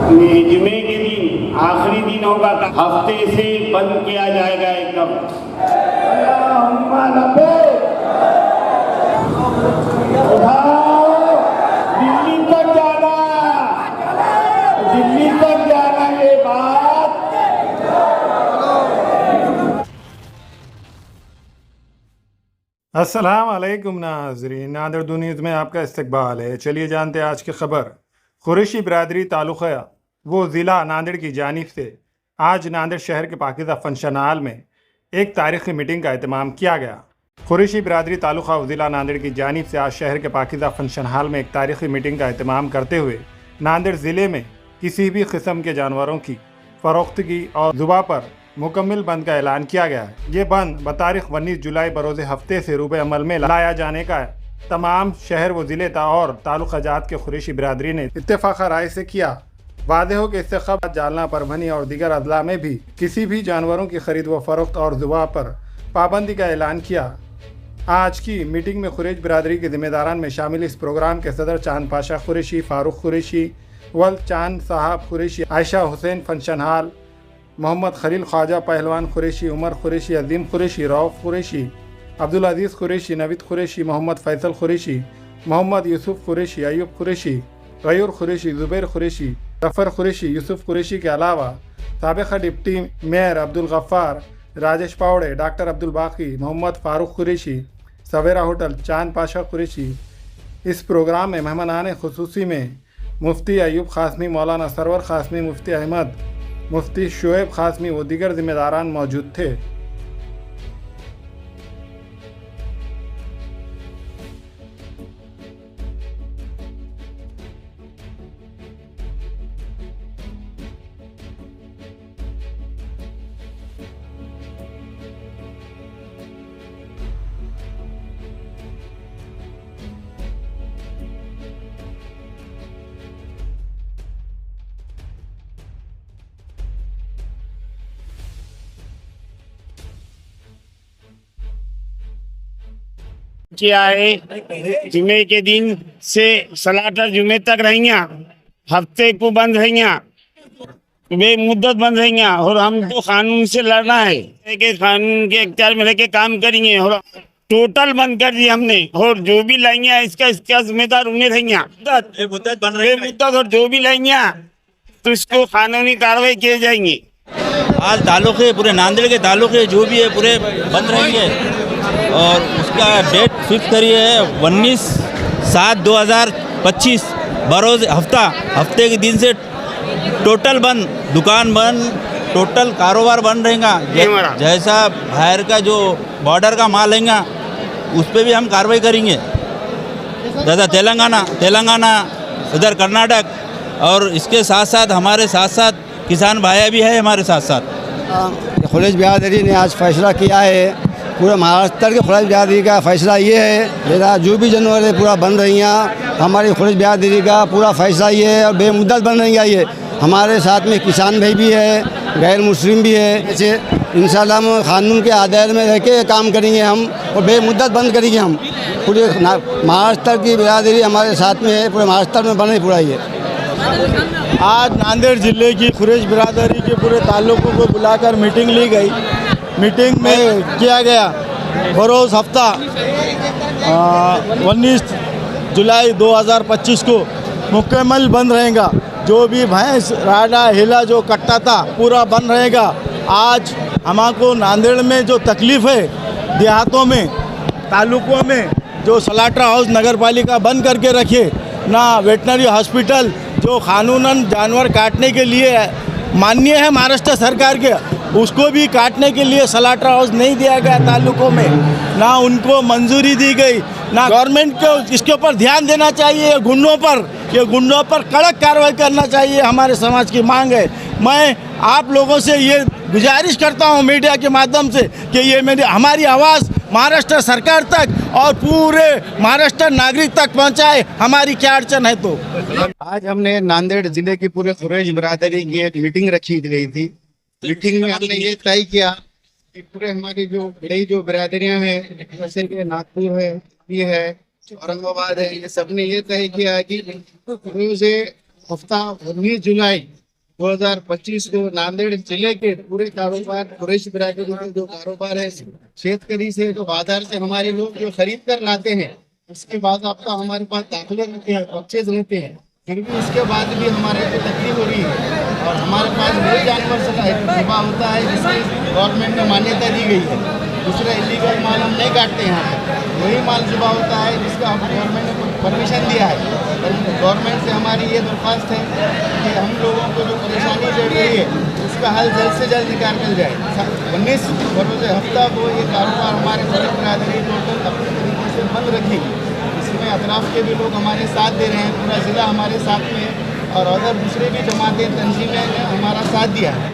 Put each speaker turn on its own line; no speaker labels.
जुमे के दिन आखिरी दिन होगा, हफ्ते से बंद किया जाएगा एकदम। दिल्ली तक जाना, दिल्ली तक जाना ये बात।
अस्सलाम वालेकुम नाज़रीन, नादिर दुनिया में आपका इस्तकबाल है। चलिए जानते हैं आज की खबर। कुरैशी बिरादरी ताल्लुक़ा वो ज़िला नांदेड़ की जानिब से आज नांदेड़ शहर के पाकिज़ा फंक्शन हॉल में एक तारीख़ी मीटिंग का एहतमाम किया गया। कुरैशी बिरादरी ताल्लुक़ा वो ज़िला नांदेड़ की जानिब से आज शहर के पाकिज़ा फंक्शन हॉल में एक तारीख़ी मीटिंग का एहतमाम करते हुए नांदेड़ ज़िले में किसी भी किस्म के जानवरों की फ़रोख्तगी और ज़ुबा पर मुकम्मल बंद का ऐलान किया गया है। ये बंद बतारीख 19 जुलाई बरोज़ हफ्ते से रूबे अमल में लाया जाने का है। तमाम शहर व ज़िले और ताल्लुक़ात के कुरैशी बिरादरी ने इत्तेफ़ाक़ राय से किया। वादे हो कि इससे क़ब्ल जालना, परभनी और दीगर अजला में भी किसी भी जानवरों की खरीद व फ़रोख्त और ज़ुबा पर पाबंदी का ऐलान किया। आज की मीटिंग में कुरैश बिरादरी के ज़िम्मेदारान में शामिल इस प्रोग्राम के सदर चांद पाशा कुरैशी, फ़ारूक कुरैशी, वल चांद साहब कुरैशी, आयशा हुसैन फंक्शन हॉल, मोहम्मद खलील ख्वाजा पहलवान कुरैशी, उमर कुरैशी, अजीम कुरैशी, रऊफ़ कुरैशी, अब्दुल अजीज़ कुरैशी, नवीद कुरैशी, मोहम्मद फैसल कुरैशी, मोहम्मद यूसुफ कुरैशी, अयूब कुरैशी, गयूर कुरैशी, ज़ुबैर कुरैशी, जफ़र कुरैशी, यूसुफ कुरैशी के अलावा साबिक़ डिप्टी मेयर अब्दुल गफ़्फ़ार, राजेश पावड़े, डॉक्टर अब्दुल बाकी, मोहम्मद फ़ारूक कुरैशी, सवेरा होटल, चांद पाशा कुरैशी। इस प्रोग्राम में मेहमानान खुसूसी में मुफ्ती अयूब क़ासमी, मौलाना सरवर क़ासमी, मुफ्ती अहमद, मुफ्ती शुएब क़ासमी व दीगर ज़िम्मेदारान मौजूद थे।
किया है जुमे के दिन से सलाटर जुमे तक रहेंगे, हफ्ते को बंद रहेंगे, बेमुद्दत बंद रहेंगे और हमको कानून से लड़ना है कि कानून के इख्तियार में रहकर काम करेंगे और टोटल बंद कर दिया हमने। और जो भी लाएंगे इसका जिम्मेदार उन्हें रहेंगे। बेमुद्दत और जो भी लाएंगे तो इसको कानूनी कार्रवाई किए जाएंगे।
आज ताल्लुक़े पूरे नांदेड़ के ताल्लुक़े जो भी है पूरे बंद रहेंगे और उसका डेट फिक्स करी है 19/7/2025 बरोज़ हफ्ते के दिन से टोटल बंद, दुकान बंद, टोटल कारोबार बंद रहेगा। जैसा बाहर का जो बॉर्डर का माल लेंगे उस पर भी हम कार्रवाई करेंगे। जैसा तेलंगाना उधर कर्नाटक और इसके साथ साथ हमारे साथ साथ किसान भाई भी है हमारे साथ साथ।
कुरैश बिरादरी ने आज फैसला किया है, पूरे महाराष्ट्र के कुरैश बिरादरी का फैसला ये है, मेरा जो भी जानवर है पूरा बंद रही हैं। हमारी कुरैश बिरादरी का पूरा फैसला ये है और बेमुद्दत बंद रहेंगे। ये हमारे साथ में किसान भाई भी है, गैर मुस्लिम भी है। ऐसे इंशाल्लाह हम कानून के आधार में रह के काम करेंगे हम और बेमुद्दत बंद करेंगे हम। पूरे महाराष्ट्र की बिरादरी हमारे साथ में है, पूरे महाराष्ट्र में बने पूरा ये।
आज नांदेड़ ज़िले की कुरैश बिरादरी के पूरे ताल्लुकों को बुलाकर मीटिंग ली गई। मीटिंग में किया गया बरोज़ हफ्ता 19 जुलाई 2025 को मुकम्मल बंद रहेगा। जो भी भैंस राडा हिला जो कट्टा था पूरा बंद रहेगा। आज हमको नांदेड़ में जो तकलीफ़ है, देहातों में ताल्लुकों में जो सलाटर हाउस नगर पालिका बंद करके रखे, ना वेटनरी हॉस्पिटल जो कानूनन जानवर काटने के लिए मान्य है महाराष्ट्र सरकार के, उसको भी काटने के लिए सलाटर हाउस नहीं दिया गया ताल्लुकों में, ना उनको मंजूरी दी गई। ना गवर्नमेंट को इसके ऊपर ध्यान देना चाहिए। गुंडों पर कड़क कार्रवाई करना चाहिए, हमारे समाज की मांग है। मैं आप लोगों से ये गुजारिश करता हूँ मीडिया के माध्यम से कि ये हमारी आवाज़ महाराष्ट्र सरकार तक और पूरे महाराष्ट्र नागरिक तक पहुँचाए, हमारी क्या अड़चन है। तो
आज हमने नांदेड़ जिले की पूरे कुरैश बिरादरी की एक मीटिंग रखी गई थी। मीटिंग में हमने ये तय किया कि पूरे हमारी जो बड़ी जो बिरादरियां हैं, जैसे कि नागपुर है, ये है, औरंगाबाद है, ये सब ने ये तय किया कि रोज़े
हफ्ता 19 जुलाई 2025 को नांदेड़ जिले के पूरे कारोबार कुरैशी बिरादरी के जो कारोबार है शेतकरी से जो बाजार से हमारे लोग जो खरीद कर लाते हैं, उसके बाद आपका हमारे पास दाखिले रहते हैं, परचेज रहते हैं, फिर भी उसके बाद भी हमारे को तकलीफ हो रही है। और हमारे पास वही जानवर सुबह होता है जिसकी गवर्नमेंट ने मान्यता दी गई है। दूसरा इलीगल माल हम नहीं काटते यहाँ पर, वही माल सुबह होता है जिसका गवर्नमेंट ने परमिशन दिया है। गवर्नमेंट से हमारी ये दरख्वास्त है कि हम लोगों को जो परेशानी चल रही है उसका हल जल्द से जल्द निकाल मिल जाए। 19 बरोज़ हफ्ता को ये कारोबार हमारे कुरैशी बिरादरी टोटल अपने तरीके से बंद रखेगी। इसमें अतराफ़ के भी लोग हमारे साथ दे रहे हैं, पूरा ज़िला हमारे साथ में है और अदर दूसरे भी जमातें तंजीमें ने हमारा साथ दिया है।